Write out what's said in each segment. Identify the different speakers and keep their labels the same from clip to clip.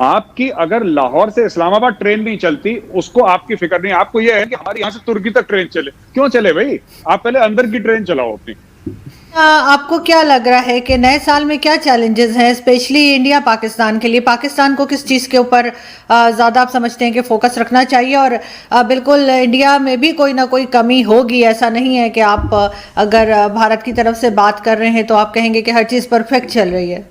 Speaker 1: आपकी अगर लाहौर से इस्लामाबाद ट्रेन नहीं चलती, उसको आपकी फिक्र नहीं। आपको यह है कि हमारे यहां से तुर्की तक ट्रेन चले। क्यों चले भाई? आप पहले अंदर की ट्रेन चलाओ अपनी।
Speaker 2: आपको क्या लग रहा है कि नए साल में क्या चैलेंजेस हैं, स्पेशली इंडिया पाकिस्तान के लिए? पाकिस्तान को किस चीज़ के ऊपर ज़्यादा आप समझते हैं कि फोकस रखना चाहिए? और बिल्कुल इंडिया में भी कोई ना कोई कमी होगी, ऐसा नहीं है कि आप अगर भारत की तरफ से बात कर रहे हैं तो आप कहेंगे कि हर चीज़ परफेक्ट चल रही है।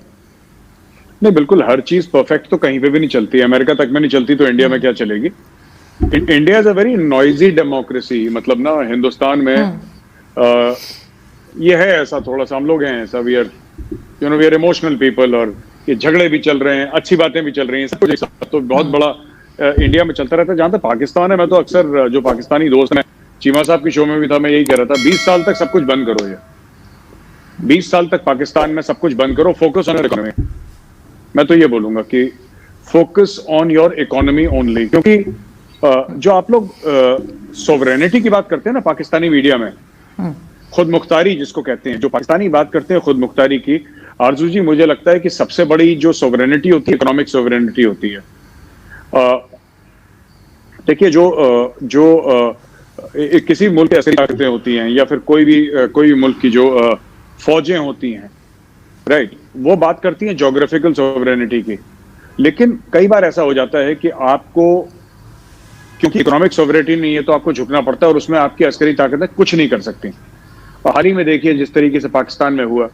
Speaker 1: नहीं, बिल्कुल हर चीज परफेक्ट तो कहीं पे भी नहीं चलती है। अमेरिका तक में नहीं चलती तो इंडिया में क्या चलेगी? India is a very noisy democracy. मतलब ना, हिंदुस्तान में ये है ऐसा, थोड़ा सा हम लोग हैं ऐसा, वी आर इमोशनल पीपल, और ये झगड़े भी चल रहे हैं, अच्छी बातें भी चल रही हैं, सब कुछ एक साथ तो बहुत बड़ा इंडिया में चलता रहता है। जहां तक पाकिस्तान है, मैं तो अक्सर जो पाकिस्तानी दोस्त हैं, चीमा साहब की शो में भी था, मैं यही कह रहा था, 20 साल तक सब कुछ बंद करो। ये 20 साल तक पाकिस्तान में सब कुछ बंद करो, फोकस ऑन योर इकोनॉमी। मैं तो ये बोलूंगा कि focus on your economy only. क्योंकि जो आप लोग सोवरेनिटी की बात करते हैं ना पाकिस्तानी मीडिया में, खुद मुख्तारी जिसको कहते हैं, जो पाकिस्तानी बात करते हैं खुद मुख्तारी की, आरजू जी, मुझे लगता है कि सबसे बड़ी जो सोवरेनिटी होती है, इकोनॉमिक सोवरेनिटी होती है। देखिए, किसी मुल्क की ऐसी ताकतें होती हैं, या फिर कोई भी मुल्क की जो फौजें होती हैं, राइट, वो बात करती हैं ज्योग्राफिकल सोवरेनिटी की। लेकिन कई बार ऐसा हो जाता है कि आपको, क्योंकि इकोनॉमिक सोवरेनिटी नहीं है, तो आपको झुकना पड़ता है, और उसमें आपकी अस्करी ताकतें कुछ नहीं कर सकती। और हाल ही में देखिए जिस तरीके से पाकिस्तान में हुआ,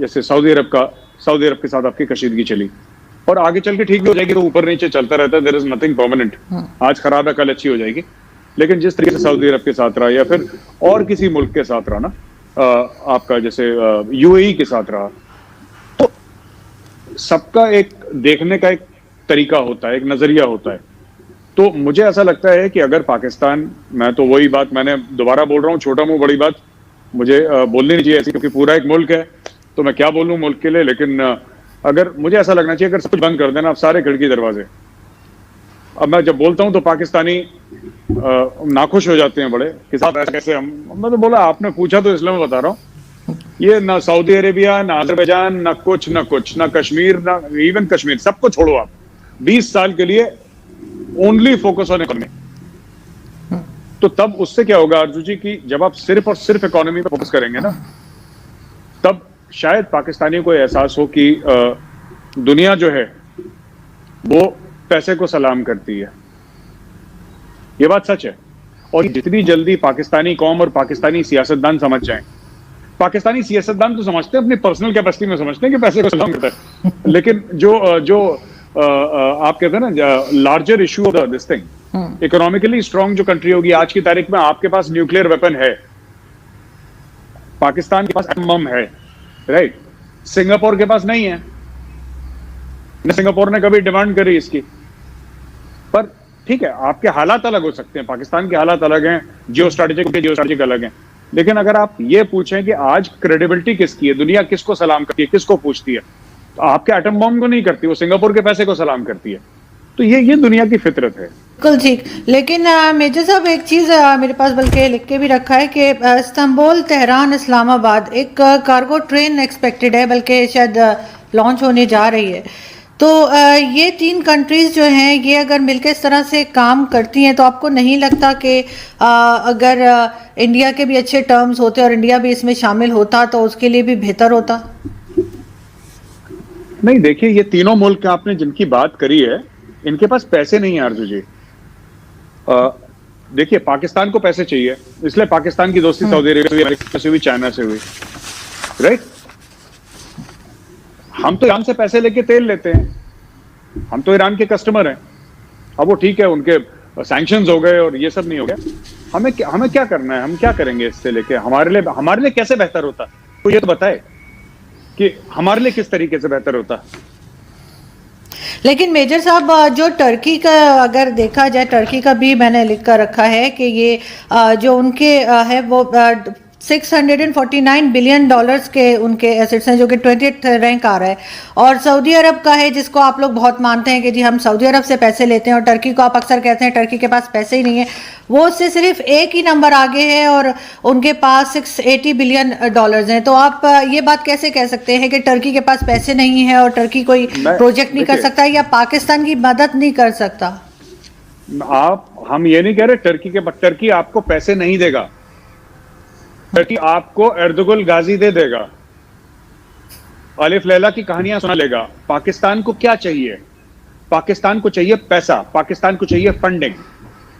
Speaker 1: जैसे सऊदी अरब के साथ आपकी कशीदगी चली, और आगे चल के ठीक भी हो जाएगी, तो ऊपर नीचे चलता रहता है, देयर इज नथिंग परमानेंट। आज खराब है, कल अच्छी हो जाएगी। लेकिन जिस तरीके से सऊदी अरब के साथ रहा, या फिर और किसी मुल्क के साथ रहा ना, आपका जैसे यूएई के साथ रहा, तो सबका एक देखने का एक तरीका होता है, एक नजरिया होता है। तो मुझे ऐसा लगता है कि अगर पाकिस्तान, मैं तो वही बात मैंने दोबारा बोल रहा हूँ, छोटा मुंह बड़ी बात मुझे बोलनी नहीं चाहिए ऐसी, क्योंकि पूरा एक मुल्क है, तो मैं क्या बोलूं मुल्क के लिए। लेकिन अगर मुझे ऐसा लगना चाहिए, अगर सब कुछ बंद कर देना, आप सारे खिड़की दरवाजे, अब मैं जब बोलता हूं तो पाकिस्तानी नाखुश हो जाते हैं बड़े कि साहब ऐसे कैसे मैं तो बोला, आपने पूछा तो इसलिए मैं बता रहा हूं। ये ना सऊदी अरेबिया, ना अजरबैजान, ना कुछ ना कश्मीर, ना इवन कश्मीर, सबको छोड़ो आप। 20 साल के लिए ओनली फोकस ऑन इकोनॉमी। तो तब उससे क्या होगा अर्जु जी, कि जब आप सिर्फ और सिर्फ इकोनॉमी पे फोकस करेंगे ना, तब शायद पाकिस्तानियों को एहसास हो कि दुनिया जो है वो पैसे को सलाम करती है। ये बात सच है। और जितनी जल्दी पाकिस्तानी कौम और पाकिस्तानी सियासतदान समझ जाएं, पाकिस्तानी सियासतदान तो समझते हैं, अपनी पर्सनल कैपेसिटी में समझते हैं कि पैसे को सलाम करता है, लेकिन जो आप कहते हैं ना, larger issue of this thing, economically strong जो कंट्री होगी आज की तारीख में, आपके पास न्यूक्लियर वेपन है, पाकिस्तान के पास एटम बम है, राइट, सिंगापुर के पास नहीं है, सिंगापुर ने कभी डिमांड करी इसकी। पर ठीक है, आपके हालात अलग हो सकते हैं, पाकिस्तान के हालात अलग हैं, जियो स्ट्रेटेजिक अलग हैं। लेकिन अगर आप ये पूछें कि आज क्रेडिबिलिटी किसकी है, दुनिया किसको सलाम करती है, किसको पूछती है, तो आपके एटम बम को नहीं करती, वो सिंगापुर के पैसे को सलाम करती है। तो ये दुनिया की फितरत है।
Speaker 2: बिल्कुल ठीक। लेकिन मेजर साहब, एक चीज़ मेरे पास बल्कि लिख के भी रखा है कि इस्तांबुल, तेहरान, इस्लामाबाद एक कार्गो ट्रेन एक्सपेक्टेड है, बल्कि शायद लॉन्च होने जा रही है। तो ये 3 कंट्रीज जो हैं, ये अगर मिलकर इस तरह से काम करती हैं, तो आपको नहीं लगता कि अगर इंडिया के भी अच्छे टर्म्स होते और इंडिया भी इसमें शामिल होता तो उसके लिए भी बेहतर होता?
Speaker 1: नहीं, देखिए, ये तीनों मुल्क आपने जिनकी बात करी है, इनके पास पैसे नहीं है आरजू जी। देखिए, पाकिस्तान को पैसे चाहिए, इसलिए पाकिस्तान की दोस्ती सऊदी अरेबिया से हुई, अमेरिका से हुई, चाइना से हुई, राइट। हम तो ईरान से पैसे लेके तेल लेते हैं, हम तो ईरान के कस्टमर हैं। अब वो ठीक है, उनके सैंक्शंस हो गए और ये सब नहीं हो गया, हमें क्या करना है, हम क्या करेंगे इससे लेके? हमारे लिए कैसे बेहतर होता, तो ये तो बताए कि हमारे लिए किस तरीके से बेहतर होता।
Speaker 2: लेकिन मेजर साहब, जो टर्की का अगर देखा जाए, टर्की का भी मैंने लिख कर रखा है कि ये जो उनके है वो $649 बिलियन के उनके एसेट्स हैं, जो कि 20th रैंक आ रहा है। और सऊदी अरब का है, जिसको आप लोग बहुत मानते हैं कि जी हम सऊदी अरब से पैसे लेते हैं, और टर्की को आप अक्सर कहते हैं टर्की के पास पैसे ही नहीं है, वो उससे सिर्फ एक ही नंबर आगे है और उनके पास $680 बिलियन हैं। तो आप ये बात कैसे कह सकते हैं कि टर्की के पास पैसे नहीं है और टर्की कोई प्रोजेक्ट नहीं कर सकता या पाकिस्तान की मदद नहीं कर सकता?
Speaker 1: हम ये नहीं कह रहे टर्की आपको पैसे नहीं देगा, टर्की आपको एर्दुगुल गाजी दे देगा, अलिफ लैला की कहानियां सुना लेगा। पाकिस्तान को क्या चाहिए? पाकिस्तान को चाहिए पैसा, पाकिस्तान को चाहिए फंडिंग।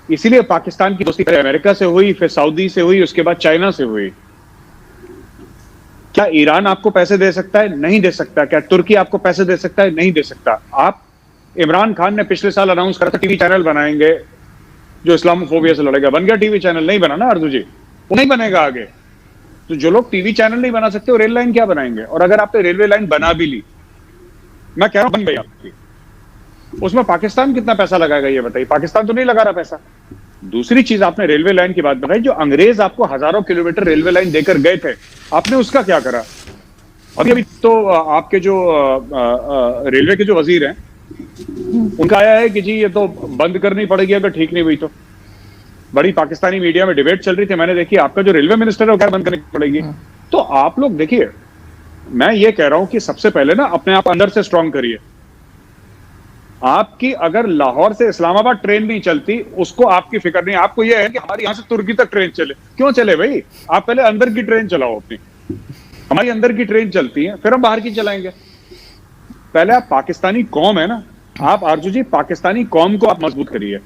Speaker 1: इसीलिए पाकिस्तान की दोस्ती अमेरिका से हुई, फिर सऊदी से हुई, उसके बाद चाइना से हुई। क्या ईरान आपको पैसे दे सकता है? नहीं दे सकता। क्या तुर्की आपको पैसे दे सकता है? नहीं दे सकता। इमरान खान ने पिछले साल अनाउंस करा था टीवी चैनल बनाएंगे जो इस्लामोफोबिया से लड़ेगा। बन गया टीवी चैनल? नहीं बना ना अर्जु जी, वो नहीं बनेगा आगे। तो जो लोग टीवी चैनल नहीं बना सकते वो रेल लाइन क्या बनाएंगे? और अगर आपने रेलवे लाइन बना भी ली, मैं कह रहा हूं बन गई आपकी, उसमें पाकिस्तान कितना पैसा लगाएगा ये बताइए? पाकिस्तान तो नहीं लगा रहा पैसा। दूसरी चीज, आपने रेलवे लाइन की बात बताई, जो अंग्रेज आपको हजारों किलोमीटर रेलवे लाइन देकर गए थे, आपने उसका क्या करा? अभी तो आपके जो रेलवे के जो वजीर हैं उनका आया है कि जी ये तो बंद करनी पड़ेगी अगर ठीक नहीं हुई तो। बड़ी पाकिस्तानी मीडिया में डिबेट चल रही थी, मैंने देखी आपका जो रेलवे मिनिस्टर है वो क्या बंद करनी पड़ेगी। तो आप लोग देखिए, मैं ये कह रहा हूं कि सबसे पहले ना अपने आप अंदर से स्ट्रांग करिए। आपकी अगर लाहौर से इस्लामाबाद ट्रेन नहीं चलती, उसको आपकी फिक्र नहीं। आपको यह है कि हमारी यहां से तुर्की तक ट्रेन चले। क्यों चले भाई? आप पहले अंदर की ट्रेन चलाओ अपनी। हमारी अंदर की ट्रेन चलती है, फिर हम बाहर की चलाएंगे। पहले आप पाकिस्तानी कौम है ना, आप आरजू जी पाकिस्तानी कौम को आप मजबूत करिए।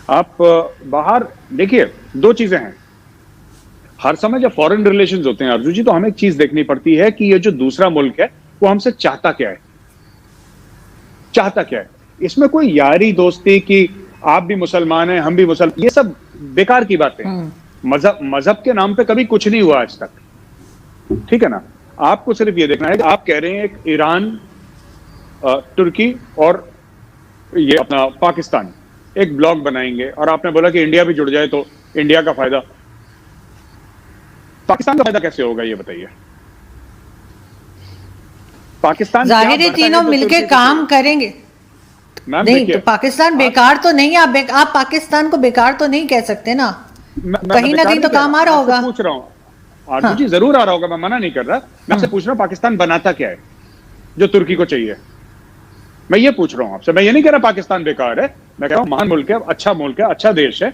Speaker 1: आप बाहर देखिए, दो चीजें हैं हर समय जब फॉरेन रिलेशंस होते हैं आरजू जी, तो हमें एक चीज देखनी पड़ती है कि ये जो दूसरा मुल्क है वो हमसे चाहता क्या है, चाहता क्या है। इसमें कोई यारी दोस्ती की आप भी मुसलमान हैं हम भी मुसलमान, ये सब बेकार की बातें। मजहब के नाम पे कभी कुछ नहीं हुआ आज तक, ठीक है ना। आपको सिर्फ ये देखना है कि आप कह रहे हैं एक ईरान, तुर्की और ये अपना पाकिस्तान एक ब्लॉक बनाएंगे, और आपने बोला कि इंडिया भी जुड़ जाए तो इंडिया का फायदा। पाकिस्तान का फायदा कैसे होगा ये बताइए? पाकिस्तान
Speaker 2: जाहिर है तीनों मिलके काम करेंगे। नहीं तो पाकिस्तान बेकार तो नहीं, आप पाकिस्तान को बेकार तो नहीं कह सकते ना, कहीं ना कहीं तो काम आ रहा होगा।
Speaker 1: पूछ रहा हूं आरजू जी, जरूर आ रहा होगा, मैं मना नहीं कर रहा। मैं आपसे पूछ रहा हूं पाकिस्तान बनाता क्या है जो तुर्की को चाहिए? मैं ये पूछ रहा हूं आपसे। मैं ये नहीं कह रहा पाकिस्तान बेकार है, मैं कह रहा हूं महान मुल्क है, अच्छा मुल्क है, अच्छा देश है,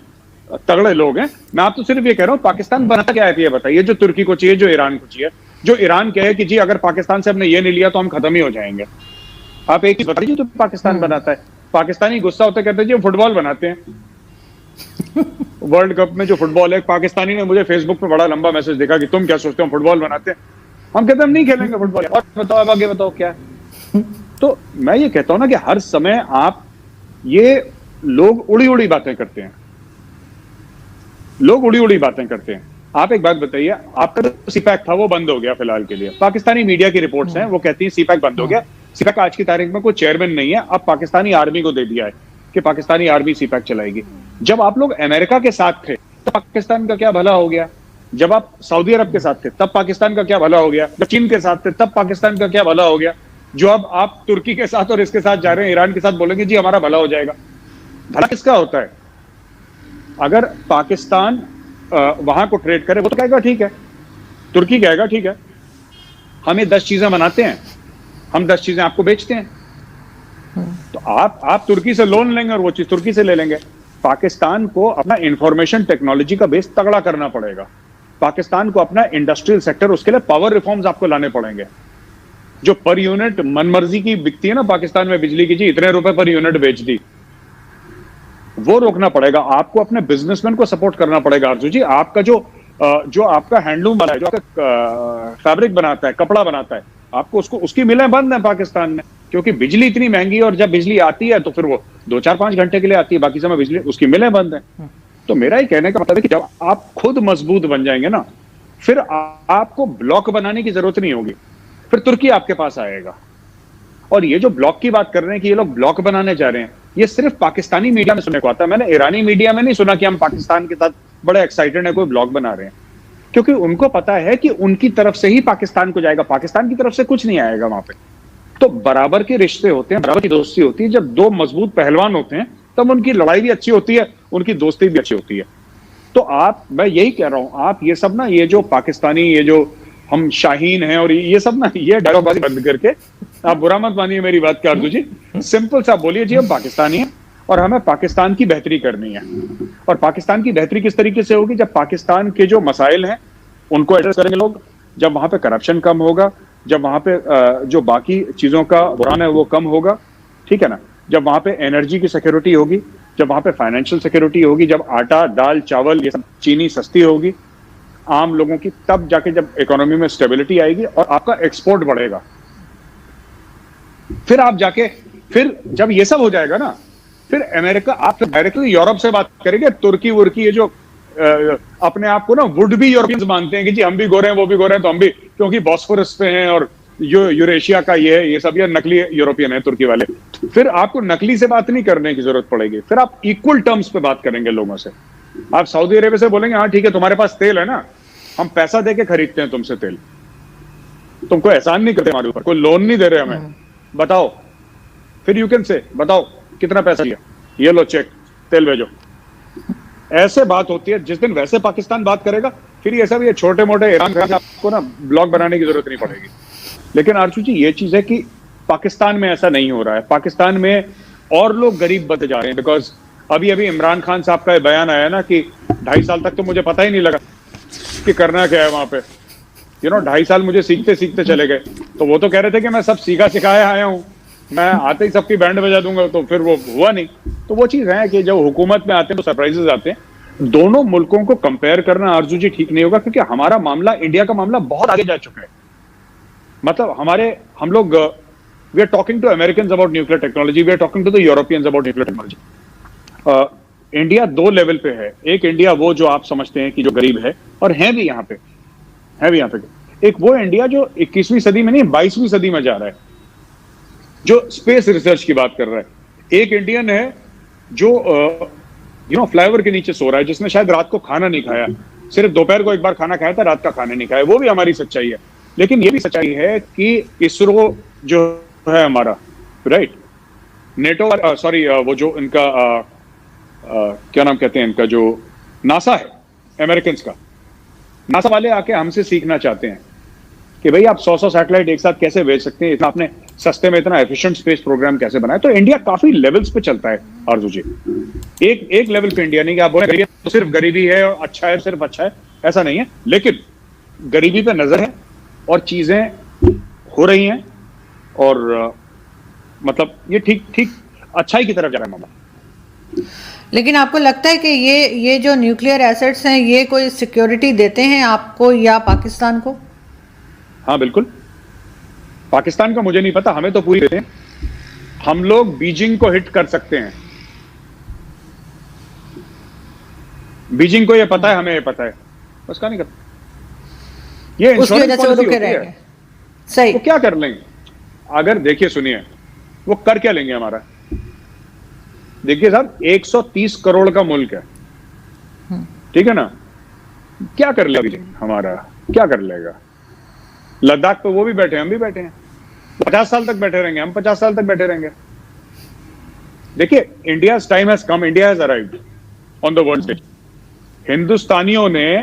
Speaker 1: तगड़े लोग हैं। मैं आप तो सिर्फ ये कह रहा हूं पाकिस्तान बनाता क्या है ये बताइए, जो तुर्की को चाहिए, जो ईरान को चाहिए। जो ईरान कहे कि जी अगर पाकिस्तान से हमने ये नहीं लिया तो हम खत्म ही हो जाएंगे। आप एक चीज बताइए जो पाकिस्तान बनाता है। पाकिस्तानी गुस्सा होते कहते हैं जी हम फुटबॉल बनाते हैं। वर्ल्ड कप में जो फुटबॉल है, पाकिस्तानी ने मुझे फेसबुक पे बड़ा लंबा मैसेज देखा कि तुम क्या सोचते हो फुटबॉल बनाते हैं। हम कहते हैं हम नहीं खेलेंगे फुटबॉल। और बताओ, अब आगे बताओ क्या है। तो मैं ये कहता हूं ना कि हर समय आप ये लोग उड़ी उड़ी बातें करते हैं, लोग उड़ी उड़ी बातें करते हैं। आप एक बात बताइए, आपका जो सीपैक था वो बंद हो गया फिलहाल के लिए। पाकिस्तानी मीडिया की रिपोर्ट्स हैं, वो कहती है सीपैक बंद हो गया। सीपैक आज की तारीख में कोई चेयरमैन नहीं है, अब पाकिस्तानी आर्मी को दे दिया है कि पाकिस्तानी आर्मी सीपैक चलाएगी। जब आप लोग अमेरिका के साथ थे तो पाकिस्तान का क्या भला हो गया? जब आप सऊदी अरब के साथ थे तब पाकिस्तान का क्या भला हो गया? जब चीन के साथ थे तब पाकिस्तान का क्या भला हो गया? जो अब आप तुर्की के साथ और इसके साथ जा रहे हैं, ईरान के साथ, बोलेंगे जी हमारा भला हो जाएगा। भला किसका होता है? अगर पाकिस्तान वहां को ट्रेड करे वो तो कहेगा ठीक है, तुर्की कहेगा ठीक है, हमें 10 चीजें बनाते हैं, हम 10 चीजें आपको बेचते हैं। तो आप तुर्की से लोन लेंगे और वो चीज तुर्की से ले लेंगे। पाकिस्तान को अपना इंफॉर्मेशन टेक्नोलॉजी का बेस तगड़ा करना पड़ेगा। पाकिस्तान को अपना इंडस्ट्रियल सेक्टर, उसके लिए पावर रिफॉर्म्स आपको लाने पड़ेंगे। जो पर यूनिट मनमर्जी की बिकती है ना पाकिस्तान में बिजली की, जी इतने रुपए पर यूनिट बेच दी, वो रोकना पड़ेगा। आपको अपने बिजनेसमैन को सपोर्ट करना पड़ेगा अर्जु जी। आपका जो आपका हैंडलूम वाला है, जो आपका फैब्रिक बनाता है, कपड़ा बनाता है, आपको उसकी मिलें बंद है पाकिस्तान में, क्योंकि बिजली इतनी महंगी है। और जब बिजली आती है तो फिर वो 2-4-5 घंटे के लिए आती है, बाकी समय बिजली उसकी मिलें बंद है। तो मेरा ही कहने का मतलब है कि जब आप खुद मजबूत बन जाएंगे ना, फिर आपको ब्लॉक बनाने की जरूरत नहीं होगी, फिर तुर्की आपके पास आएगा। और ये जो ब्लॉक की बात कर रहे हैं कि ये लोग ब्लॉक बनाने जा रहे हैं, ये सिर्फ पाकिस्तानी मीडिया में सुनने को आता है। मैंने ईरानी मीडिया में नहीं सुना कि हम पाकिस्तान के साथ बड़े एक्साइटेड है, कोई ब्लॉक बना रहे हैं। क्योंकि उनको पता है कि उनकी तरफ से ही पाकिस्तान को जाएगा, पाकिस्तान की तरफ से कुछ नहीं आएगा वहां पे। तो बराबर के रिश्ते होते हैं, बराबर की दोस्ती होती है। जब दो मजबूत पहलवान होते हैं तब उनकी लड़ाई भी अच्छी होती है, उनकी दोस्ती भी अच्छी होती है। तो मैं यही कह रहा हूं, आप ये सब ना, ये जो पाकिस्तानी, ये जो हम शाहीन हैं और ये सब ना, ये डायलॉगबाजी बंद करके, आप बुरा मत मानिए मेरी बात का अर्जु जी, सिंपल सा बोलिए जी हम पाकिस्तानी हैं और हमें पाकिस्तान की बेहतरी करनी है। और पाकिस्तान की बेहतरी किस तरीके से होगी? जब पाकिस्तान के जो मसाइल हैं उनको एड्रेस करेंगे लोग, जब वहां पे करप्शन कम होगा, जब वहां पे जो बाकी चीजों का बुरान है वो कम होगा, ठीक है ना, जब वहां पे एनर्जी की सिक्योरिटी होगी, जब वहां पे फाइनेंशियल सिक्योरिटी होगी, जब आटा दाल चावल ये सब चीनी सस्ती होगी आम लोगों की, तब जाके जब इकोनॉमी में स्टेबिलिटी आएगी और आपका एक्सपोर्ट बढ़ेगा। फिर आप जाके, फिर जब ये सब हो जाएगा ना, फिर अमेरिका, आप डायरेक्टली यूरोप से बात करेंगे। तुर्की वुर्की ये जो अपने आप को ना वुड भी यूरोपियंस मानते हैं कि जी हम भी गोरे हैं वो भी गोरे हैं तो हम भी, क्योंकि बॉस्फोरस पे हैं और यूरेशिया का ये है, ये सब ये नकली यूरोपियन है तुर्की वाले। फिर आपको नकली से बात नहीं करने की जरूरत पड़ेगी, फिर आप इक्वल टर्म्स पे बात करेंगे लोगों से। आप सऊदी अरेबिया से बोलेंगे हाँ ठीक है तुम्हारे पास तेल है ना, हम पैसा दे के खरीदते हैं तुमसे तेल, तुमको एहसान नहीं करते हमारे ऊपर, कोई लोन नहीं दे रहे हमें, बताओ। फिर यू कैन से बताओ कितना पैसा लिया, ये लो चेक, तेल भेजो। ऐसे बात होती है। जिस दिन वैसे पाकिस्तान बात करेगा फिर ये सब ये छोटे मोटे ईरान से आपको ना ब्लॉग बनाने की जरूरत नहीं पड़ेगी। लेकिन अर्जु जी ये चीज है कि पाकिस्तान में ऐसा नहीं हो रहा है। पाकिस्तान में और लोग गरीब बनते जा रहे हैं, बिकॉज अभी अभी इमरान खान साहब का बयान आया ना कि 2.5 साल तक तो मुझे पता ही नहीं लगा कि करना क्या है वहां पे, 2.5 साल मुझे सीखते सीखते चले गए। तो वो तो कह रहे थे कि मैं सब सीखा सिखाया आया हूँ, मैं आते ही सबकी बैंड बजा दूंगा, तो फिर वो हुआ नहीं। तो वो चीज है कि जब हुकूमत में आते हैं तो सरप्राइजेस आते हैं। दोनों मुल्कों को कंपेयर करना अर्जु जी ठीक नहीं होगा, क्योंकि हमारा मामला, इंडिया का मामला बहुत आगे जा चुका है। मतलब हम लोग we are talking to American about nuclear technology, we are talking to the Europeans about nuclear technology. India 2 level पे है। एक इंडिया वो जो आप समझते हैं कि जो गरीब है, और है भी यहाँ पे, एक वो इंडिया जो 21वीं सदी में नहीं 22वीं सदी में जा रहा है, जो स्पेस रिसर्च की बात कर रहा है। एक इंडियन है जो फ्लाईओवर के नीचे सो रहा है, जिसने शायद रात को खाना नहीं खाया, सिर्फ दोपहर को एक बार खाना खाया था, रात का खाना नहीं खाया। वो भी हमारी सच्चाई है। लेकिन ये भी सच्चाई है कि इसरो जो है हमारा, राइट, नेटो, सॉरी, वो जो इनका क्या नाम कहते हैं इनका, जो नासा है अमेरिकन का, नासा वाले आके हमसे सीखना चाहते हैं कि भाई आप 100 सैटेलाइट एक साथ कैसे भेज सकते हैं, इतना आपने सस्ते में इतना एफिशिएंट स्पेस प्रोग्राम कैसे बनाया। तो इंडिया काफी लेवल्स पे चलता है अर्जु जी। एक लेवल पे इंडिया नहीं कि आप बोले तो सिर्फ गरीबी है और अच्छा है, सिर्फ अच्छा है, ऐसा नहीं है। लेकिन गरीबी पे नजर है और चीजें हो रही हैं, और मतलब ये ठीक अच्छाई की तरफ जा रहा है मामला।
Speaker 2: लेकिन आपको लगता है कि ये जो न्यूक्लियर एसेट्स हैं ये कोई सिक्योरिटी देते हैं आपको या पाकिस्तान को?
Speaker 1: हाँ बिल्कुल, पाकिस्तान का मुझे नहीं पता, हमें तो पूरी देते हैं। हम लोग बीजिंग को हिट कर सकते हैं, बीजिंग को ये पता है, हमें ये पता है, बस का नहीं करता। ये इंश्योरेंस पॉलिसी होती है।
Speaker 2: सही,
Speaker 1: वो क्या कर लेंगे? अगर देखिए सुनिए, वो कर क्या लेंगे हमारा? देखिए साहब, 130 करोड़ का मुल्क है, ठीक है ना, क्या कर लेगा हमारा? क्या कर लेगा? लद्दाख पे वो भी बैठे हैं, हम भी बैठे हैं, 50 साल तक बैठे रहेंगे, हम 50 साल तक बैठे रहेंगे। देखिए, India time has come, India has arrived on the world stage. हिंदुस्तानियों ने,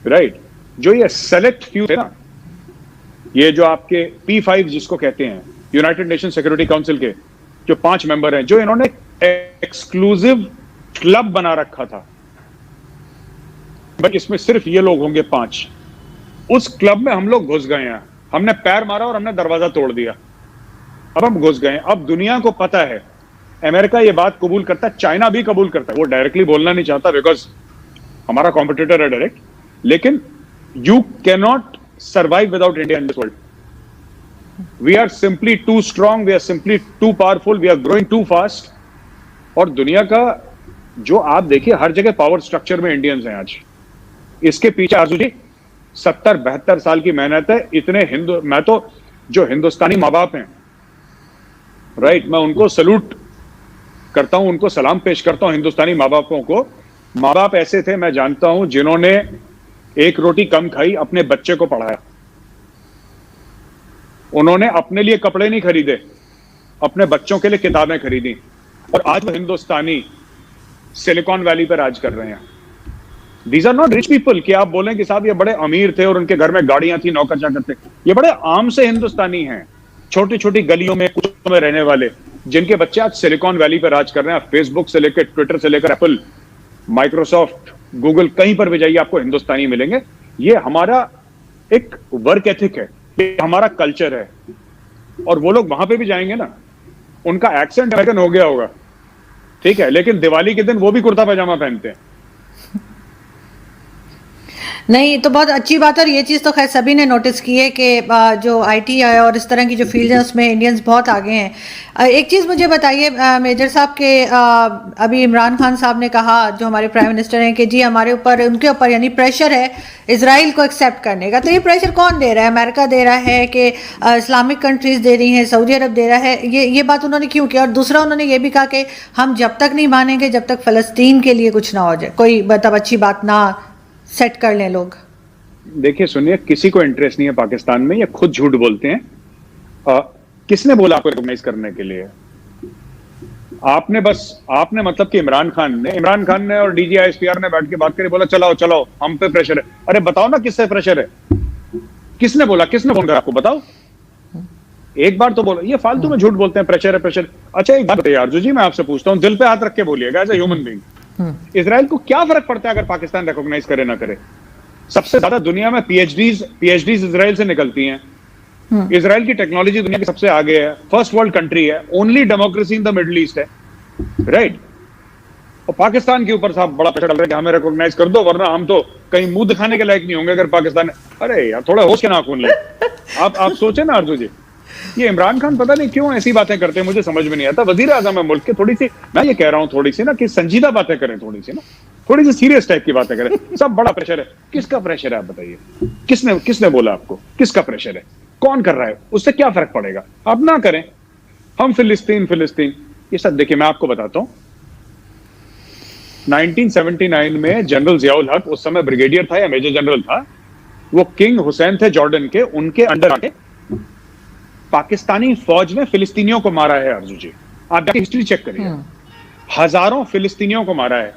Speaker 1: राइट, जो ये सेलेक्ट फ्यू थे ना, ये जो आपके P5 जिसको कहते हैं, यूनाइटेड नेशन सिक्योरिटी काउंसिल के जो 5 मेंबर हैं, जो इन्होंने एक्सक्लूसिव क्लब बना रखा था, भाई इसमें सिर्फ ये लोग होंगे 5। उस क्लब में हम लोग घुस गए हैं, हमने पैर मारा और हमने दरवाजा तोड़ दिया, अब हम घुस गए। अब दुनिया को पता है, अमेरिका ये बात कबूल करता है, चाइना भी कबूल करता है। वो डायरेक्टली बोलना नहीं चाहता बिकॉज हमारा कॉम्पिटिटर है डायरेक्ट, लेकिन you can not survive without India in this world. We are simply too strong, we are simply too powerful, we are growing too fast. और दुनिया का जो आप देखिए, हर जगह पावर स्ट्रक्चर में इंडियंस हैं आज। इसके पीछे आजू जी 70-72 साल की मेहनत है। इतने मैं तो जो हिंदुस्तानी माँ बाप हैं, राइट, मैं उनको सल्यूट करता हूं, उनको सलाम पेश करता हूं, हिंदुस्तानी माँ बापों को। माँ बाप ऐसे थे, मैं जानता हूं, जिन्होंने एक रोटी कम खाई, अपने बच्चे को पढ़ाया। उन्होंने अपने लिए कपड़े नहीं खरीदे, अपने बच्चों के लिए किताबें खरीदी, और आज वो हिंदुस्तानी सिलिकॉन वैली पर राज कर रहे हैं। These are not rich people कि आप बोलें कि साहब ये बड़े अमीर थे और उनके घर में गाड़ियां थी, नौकर चाकर थे। ये बड़े आम से हिंदुस्तानी हैं, छोटी छोटी गलियों में, कुचों में रहने वाले, जिनके बच्चे आज सिलिकॉन वैली पर राज कर रहे हैं। फेसबुक से लेकर, ट्विटर से लेकर, एप्पल, माइक्रोसॉफ्ट, गूगल, कहीं पर भी जाइए आपको हिंदुस्तानी मिलेंगे। ये हमारा एक वर्क एथिक है, ये हमारा कल्चर है। और वो लोग वहां पे भी जाएंगे ना, उनका एक्सेंट अमेरिकन हो गया होगा, ठीक है, लेकिन दिवाली के दिन वो भी कुर्ता पैजामा पहनते हैं।
Speaker 2: नहीं, तो बहुत अच्छी बात है। और ये चीज़ तो खैर सभी ने नोटिस की है कि जो आईटी है और इस तरह की जो फील्ड है उसमें इंडियंस बहुत आगे हैं। एक चीज़ मुझे बताइए मेजर साहब के, अभी इमरान खान साहब ने कहा, जो हमारे प्राइम मिनिस्टर हैं, कि जी हमारे ऊपर, उनके ऊपर यानी प्रेशर है इजराइल को एक्सेप्ट करने का। तो ये प्रेशर कौन दे रहा है? अमेरिका दे रहा है कि इस्लामिक कंट्रीज दे रही हैं, सऊदी अरब दे रहा है? ये बात उन्होंने क्यों की? और दूसरा उन्होंने ये भी कहा कि हम जब तक नहीं मानेंगे जब तक फ़लस्तीन के लिए कुछ ना हो जाए, कोई मतलब अच्छी बात ना सेट कर लें लोग।
Speaker 1: देखिए सुनिए, किसी को इंटरेस्ट नहीं है पाकिस्तान में, ये खुद झूठ बोलते हैं। किसने बोला आपको रिकॉग्नाइज करने के लिए? आपने मतलब कि इमरान खान ने और DGISPR ने बैठ के बात करी, बोला चलाओ चलाओ, हम पे प्रेशर है। अरे बताओ ना किससे प्रेशर है? किसने बोला? किसने फोन करा आपको? बताओ, एक बार तो बोलो। ये फालतू में झूठ बोलते हैं, प्रेशर है प्रेशर। अच्छा एक बात बताइए आरजू जी, मैं आपसे पूछता हूँ, दिल पे हाथ रख के बोलिएगा, as a human being, Israel को क्या फर्क पड़ता है अगर पाकिस्तान रिकॉग्नाइज करे ना करे? सबसे ज्यादा दुनिया में पीएचडीज इजराइल से निकलती हैं। इजराइल की टेक्नोलॉजी दुनिया के सबसे आगे है, फर्स्ट वर्ल्ड कंट्री है, only democracy in the middle east है, राइट? और पाकिस्तान के ऊपर साहब बड़ा प्रेशर डाल रहे हैं कि हमें रिकॉग्नाइज कर दो, वरना हम तो कहीं मुंह दिखाने के लायक नहीं होंगे अगर पाकिस्तान। अरे यार, थोड़ा होश के नाखून ले। आप सोचे ना अर्जु जी, ये इमरान खान पता नहीं क्यों ऐसी बातें करते हैं, मुझे समझ में नहीं आता। वजीर आजम है मुल्क के, थोड़ी सी, मैं ये कह रहा हूँ थोड़ी सी ना कि संजीदा बातें करें, थोड़ी सी सीरियस टाइप की बातें करें। सब बड़ा प्रेशर है। किसका प्रेशर है आप बताइए? किसने बोला आपको? किसका प्रेशर है? कौन कर रहा है? उससे क्या फर्क पड़ेगा? आप ना करें। हम फिलिस्तीन ये सब देखिए, मैं आपको बताता हूं, 1979 में जनरल जियाउल हक, उस समय ब्रिगेडियर था या मेजर जनरल था, वो किंग हुसैन थे जॉर्डन के, उनके अंडर आके पाकिस्तानी फौज ने फिलिस्तीनियों को मारा है। अर्जु जी, आप जाके हिस्ट्री चेक करिए, हजारों फिलिस्तीनियों को मारा है।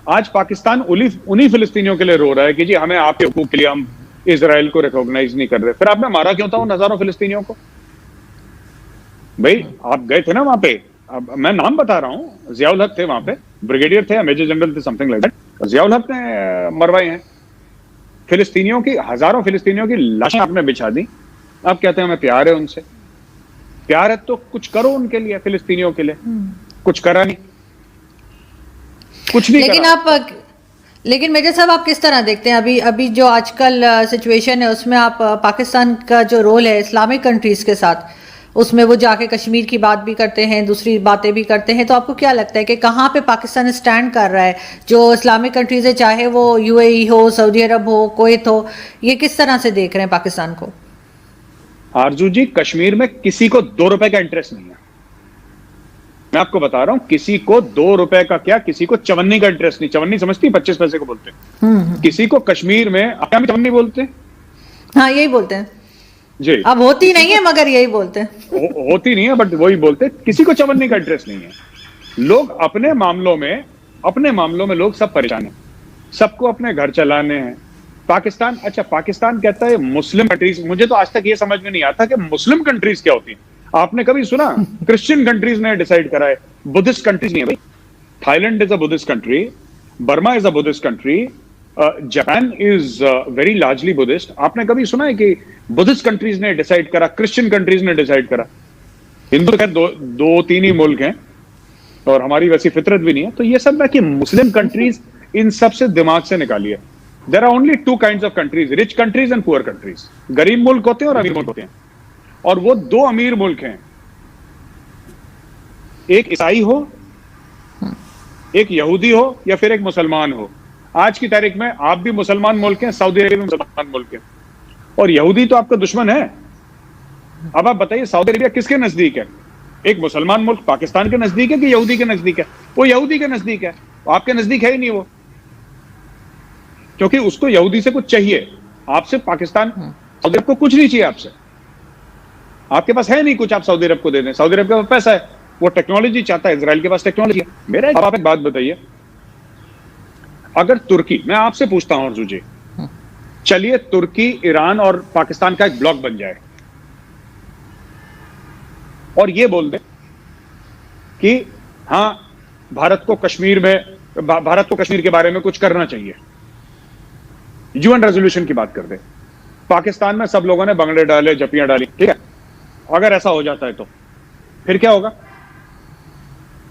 Speaker 1: आज पाकिस्तान उन्हीं फिलिस्तीनियों के लिए रो रहा है कि जी हमें आपके हुकूक के लिए हम इजराइल को रिकॉग्नाइज नहीं कर रहे। फिर आपने मारा क्यों था उन हजारों फिलिस्तीनियों को? भाई आप गए थे ना वहां पे, अब मैं नाम बता रहा हूं, जियाउल हक थे वहां पे, ब्रिगेडियर थे, मेजर जनरल थे, समथिंग लाइक दैट। जियाउल हक ने मरवाए हैं फिलिस्तीनियों की, हजारों फिलिस्तीनियों की लाशें आपने बिछा दी। आप कहते हैं हमें प्यार है उनसे। प्यार है तो कुछ करो उनके लिए, फिलिस्तीनियों के लिए। कुछ करा नहीं, कुछ नहीं करा।
Speaker 2: लेकिन मेजर साहब, आप किस तरह देखते हैं अभी जो आजकल सिचुएशन है उसमें आप पाकिस्तान का जो रोल है इस्लामिक कंट्रीज के साथ, उसमें वो जाके कश्मीर की बात भी करते हैं, दूसरी बातें भी करते हैं, तो आपको क्या लगता है कि कहाँ पे पाकिस्तान स्टैंड कर रहा है? जो इस्लामिक कंट्रीज है, चाहे वो UAE हो, सऊदी अरब हो, कुवैत हो, ये किस तरह से देख रहे हैं पाकिस्तान को?
Speaker 1: आरजू जी, कश्मीर में किसी को 2 रुपए का इंटरेस्ट नहीं है। मैं आपको बता रहा हूं, किसी को 2 रुपए का क्या, किसी को चवन्नी का इंटरेस्ट नहीं। चवन्नी समझती, 25 पैसे को बोलते हैं। किसी को कश्मीर में क्या चवन्नी बोलते हैं?
Speaker 2: हाँ, यही बोलते हैं
Speaker 1: जी।
Speaker 2: अब होती नहीं है मगर यही बोलते हैं।
Speaker 1: होती नहीं है बट वही बोलते हैं। किसी को चवन्नी का इंटरेस्ट नहीं है। लोग अपने मामलों में लोग सब परेशान हैं, सबको अपने घर चलाने हैं। पाकिस्तान कहता है मुस्लिम कंट्रीज। मुझे तो आज तक ये समझ में नहीं आता कि मुस्लिम कंट्रीज क्या होती हैं। आपने कभी सुना? क्रिश्चियन कंट्रीज ने डिसाइड करा है, बुद्धिस्ट कंट्रीज नहीं है भाई। Thailand is a Buddhist country, Burma is a Buddhist country, Japan is very largely Buddhist. आपने कभी सुना है कि बुद्धिस्ट कंट्रीज ने डिसाइड करा, क्रिश्चियन कंट्रीज ने डिसाइड करा? हिंदू खैर दो तीन ही मुल्क हैं और हमारी वैसी फितरत भी नहीं है। तो ये सब ना कि मुस्लिम कंट्रीज, इन सब से दिमाग से निकालिए। There are only 2 kinds of countries, rich countries and poor countries. गरीब मुल्क होते हैं और अमीर मुल्क होते हैं, और वो 2 अमीर मुल्क हैं, एक ईसाई हो, एक यहूदी हो, या फिर एक मुसलमान हो। आज की तारीख में आप भी मुसलमान मुल्क हैं, सऊदी अरेबिया भी मुसलमान मुल्क है, और यहूदी तो आपका दुश्मन है। अब आप बताइए, सऊदी अरेबिया किसके नजदीक है? एक मुसलमान मुल्क पाकिस्तान के नजदीक है कि यहूदी के नजदीक है? वो यहूदी के नजदीक है, आपके नजदीक है ही नहीं वो। क्योंकि उसको यहूदी से कुछ चाहिए, आपसे पाकिस्तान, सऊदी अरब को कुछ नहीं चाहिए आपसे, आपके पास है नहीं कुछ आप सऊदी अरब को दे दें, सऊदी अरब के पास पैसा है, वो टेक्नोलॉजी चाहता है, इजराइल के पास टेक्नोलॉजी है। मेरा आप एक बात बताइए, अगर तुर्की, मैं आपसे पूछता हूं अर्जू जी, चलिए तुर्की, ईरान और पाकिस्तान का एक ब्लॉक बन जाए और ये बोल दे कि हां भारत को कश्मीर के बारे में कुछ करना चाहिए, यूएन रेजोल्यूशन की बात कर दे, पाकिस्तान में सब लोगों ने बंगले डाले, जपियां डाली, ठीक है, अगर ऐसा हो जाता है तो फिर क्या होगा?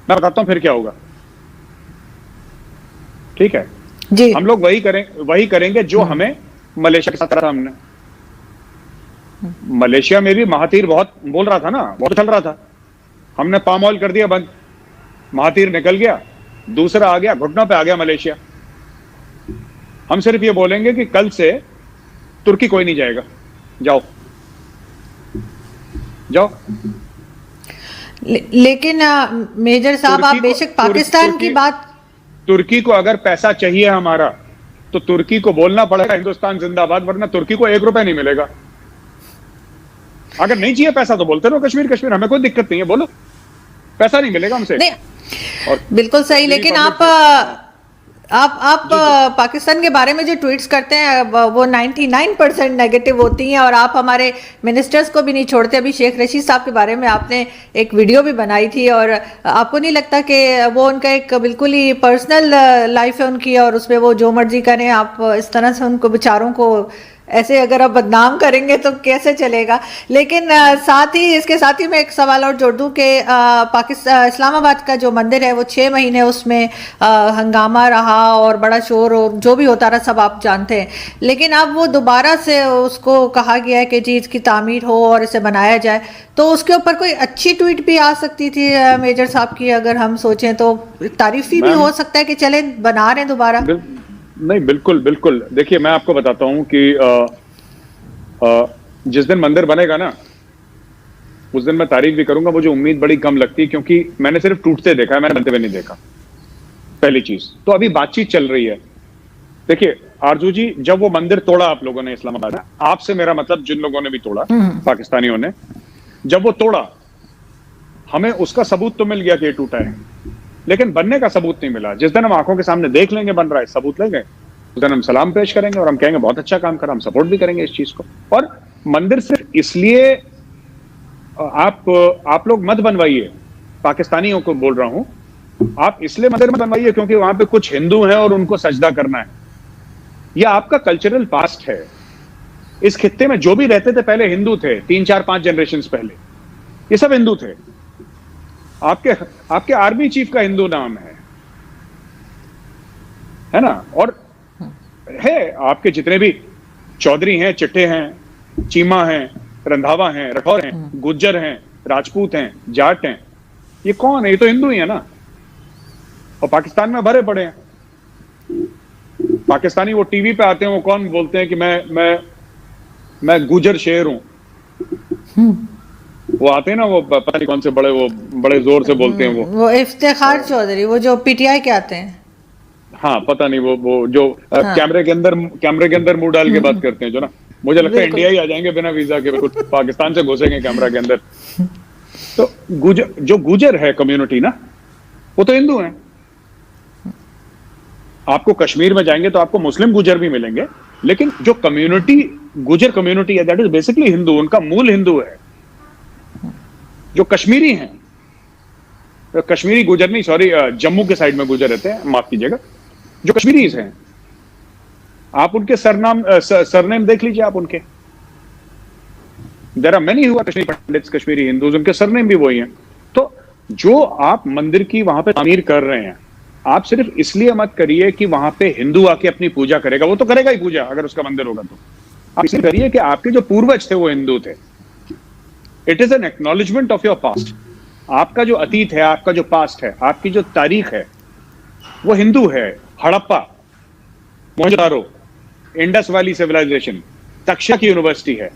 Speaker 1: मैं बताता हूं फिर क्या होगा, ठीक है
Speaker 2: जी।
Speaker 1: हम लोग वही करेंगे जो हमें मलेशिया के साथ करा था हमने। मलेशिया में भी महातीर बहुत बोल रहा था ना, बहुत चल रहा था, हमने पाम ऑयल कर दिया बंद, महातीर निकल गया, दूसरा आ गया, घुटनों पे आ गया मलेशिया। हम सिर्फ ये बोलेंगे कि कल से तुर्की कोई नहीं जाएगा, जाओ जाओ।
Speaker 2: लेकिन मेजर साहब, आप बेशक पाकिस्तान की बात,
Speaker 1: तुर्की को अगर पैसा चाहिए हमारा तो तुर्की को बोलना पड़ेगा हिंदुस्तान जिंदाबाद, वरना तुर्की को ₹1 नहीं मिलेगा। अगर नहीं चाहिए पैसा तो बोलते रहो कश्मीर कश्मीर, हमें कोई दिक्कत नहीं है, बोलो, पैसा नहीं मिलेगा हमसे।
Speaker 2: नहीं, बिल्कुल सही, लेकिन आप पाकिस्तान के बारे में जो ट्वीट्स करते हैं वो 99% नेगेटिव होती हैं, और आप हमारे मिनिस्टर्स को भी नहीं छोड़ते। अभी शेख रशीद साहब के बारे में आपने एक वीडियो भी बनाई थी, और आपको नहीं लगता कि वो उनका एक बिल्कुल ही पर्सनल लाइफ है उनकी, और उसमें वो जो मर्जी करें, आप इस तरह से उनको बेचारों को ऐसे अगर आप बदनाम करेंगे तो कैसे चलेगा? लेकिन साथ ही इसके साथ ही मैं एक सवाल और जोड़ दूं कि पाकिस्तान इस्लामाबाद का जो मंदिर है वो 6 महीने उसमें हंगामा रहा और बड़ा शोर और जो भी होता रहा सब आप जानते हैं, लेकिन अब वो दोबारा से उसको कहा गया है कि जी इसकी तामीर हो और इसे बनाया जाए, तो उसके ऊपर कोई अच्छी ट्वीट भी आ सकती थी मेजर साहब की, अगर हम सोचें तो तारीफी भी हो सकता है कि चले बना रहे हैं दोबारा।
Speaker 1: नहीं, बिल्कुल बिल्कुल। देखिए मैं आपको बताता हूं कि जिस दिन मंदिर बनेगा ना उस दिन मैं तारीफ भी करूंगा। मुझे उम्मीद बड़ी कम लगती है क्योंकि मैंने सिर्फ टूटते देखा है, मैंने बनते हुए नहीं देखा, पहली चीज। तो अभी बातचीत चल रही है। देखिए आरजू जी, जब वो मंदिर तोड़ा आप लोगों ने इस्लामाबाद में, आपसे मेरा मतलब जिन लोगों ने भी तोड़ा, पाकिस्तानियों ने, जब वो तोड़ा हमें उसका सबूत तो मिल गया कि ये टूटा है, लेकिन बनने का सबूत नहीं मिला। जिस दिन हम आंखों के सामने देख लेंगे बन रहा है, सबूत लेंगे, उस दिन हम सलाम पेश करेंगे और हम कहेंगे बहुत अच्छा काम करा, हम सपोर्ट भी करेंगे इस चीज को। और मंदिर सिर्फ इसलिए आप लोग मत बनवाइए, पाकिस्तानियों को बोल रहा हूं, आप इसलिए मंदिर मत बनवाइए क्योंकि वहां पे कुछ हिंदू हैं और उनको सजदा करना है। यह आपका कल्चरल पास्ट है। इस खित्ते में जो भी रहते थे पहले हिंदू थे, 3, 4, 5 जनरेशन पहले ये सब हिंदू थे। आपके आर्मी चीफ का हिंदू नाम है ना, और है आपके जितने भी चौधरी हैं, चिट्टे हैं, चीमा हैं, रंधावा हैं, राठौर हैं, गुज्जर हैं, राजपूत हैं, जाट हैं, ये कौन है? ये तो हिंदू ही है ना। और पाकिस्तान में भरे पड़े हैं पाकिस्तानी। वो टीवी पे आते हैं, वो कौन बोलते हैं कि मैं गुजर शेर हूं। वो आते हैं ना, वो पता नहीं कौन से बड़े जोर से बोलते हैं, वो
Speaker 2: इफ्तिखार चौधरी, वो जो पीटीआई के आते हैं।
Speaker 1: हाँ पता नहीं, वो जो कैमरे के अंदर मुंह डाल के बात करते हैं, जो ना, मुझे लगता है इंडिया ही आ जाएंगे बिना वीजा के, पाकिस्तान से घुसेंगे कैमरा के अंदर। तो जो गुजर है कम्युनिटी ना, वो तो हिंदू है। आपको कश्मीर में जाएंगे तो आपको मुस्लिम गुजर भी मिलेंगे, लेकिन जो कम्युनिटी गुजर कम्युनिटी है दैट इज बेसिकली हिंदू, उनका मूल हिंदू है। जो कश्मीरी हैं, कश्मीरी गुजर नहीं, सॉरी, जम्मू के साइड में गुजर रहते हैं, माफ कीजिएगा, जो कश्मीरीज हैं, आप उनके सरनेम देख लीजिए, आप उनके, there are many who are Kashmiri Pandits, Kashmiri Hindus, उनके सरनेम भी वही हैं। तो जो आप मंदिर की वहां पे तामीर कर रहे हैं, आप सिर्फ इसलिए मत करिए कि वहां पे हिंदू आके अपनी पूजा करेगा, वो तो करेगा ही पूजा अगर उसका मंदिर होगा तो। आप इसलिए करिए कि आपके जो पूर्वज थे वो हिंदू थे। It is an acknowledgement of your past. आपका जो अतीत है, आपका जो पास्ट है, आपकी जो तारीख है, वो हिंदू है। हड़प्पा, मोहनजोदारो, इंडस वैली सिविलाइजेशन, तक्षक यूनिवर्सिटी है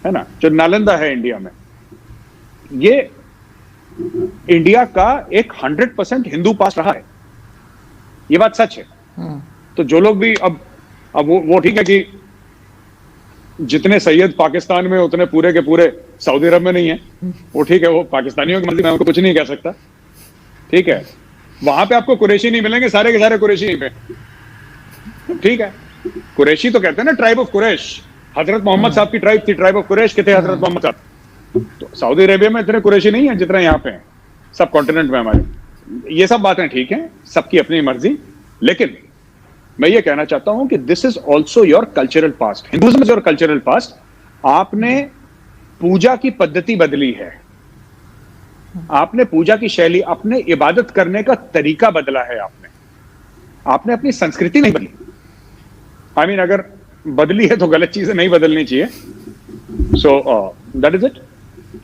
Speaker 1: ना, जो नालंदा है इंडिया में, ये इंडिया का एक 100% हिंदू पास्ट रहा है। ये बात सच है। तो जो लोग भी अब वो ठीक है कि जितने सैयद पाकिस्तान में उतने पूरे के पूरे सऊदी अरब में नहीं है, वो ठीक है, वो पाकिस्तानियों की मर्जी, मैं उनको कुछ नहीं कह सकता, ठीक है। वहां पे आपको कुरैशी नहीं मिलेंगे, सारे के सारे कुरैशी नहीं पे, ठीक है। कुरैशी तो कहते हैं ना ट्राइब ऑफ कुरैश, हजरत मोहम्मद साहब की ट्राइब थी ट्राइब ऑफ कुरैश, कितने हजरत मोहम्मद साहब। तो सऊदी अरेबिया में इतने कुरैशी नहीं है जितने यहाँ पे हैं, सब कॉन्टिनेंट में हमारे। ये सब बातें ठीक हैं, सबकी अपनी मर्जी, लेकिन मैं ये कहना चाहता हूं कि this is also your cultural past, Hinduism is your cultural past. आपने पूजा की पद्धति बदली है, आपने पूजा की शैली, अपने इबादत करने का तरीका बदला है, आपने अपनी संस्कृति नहीं बदली। I mean, अगर बदली है तो गलत चीजें नहीं बदलनी चाहिए। So that is it.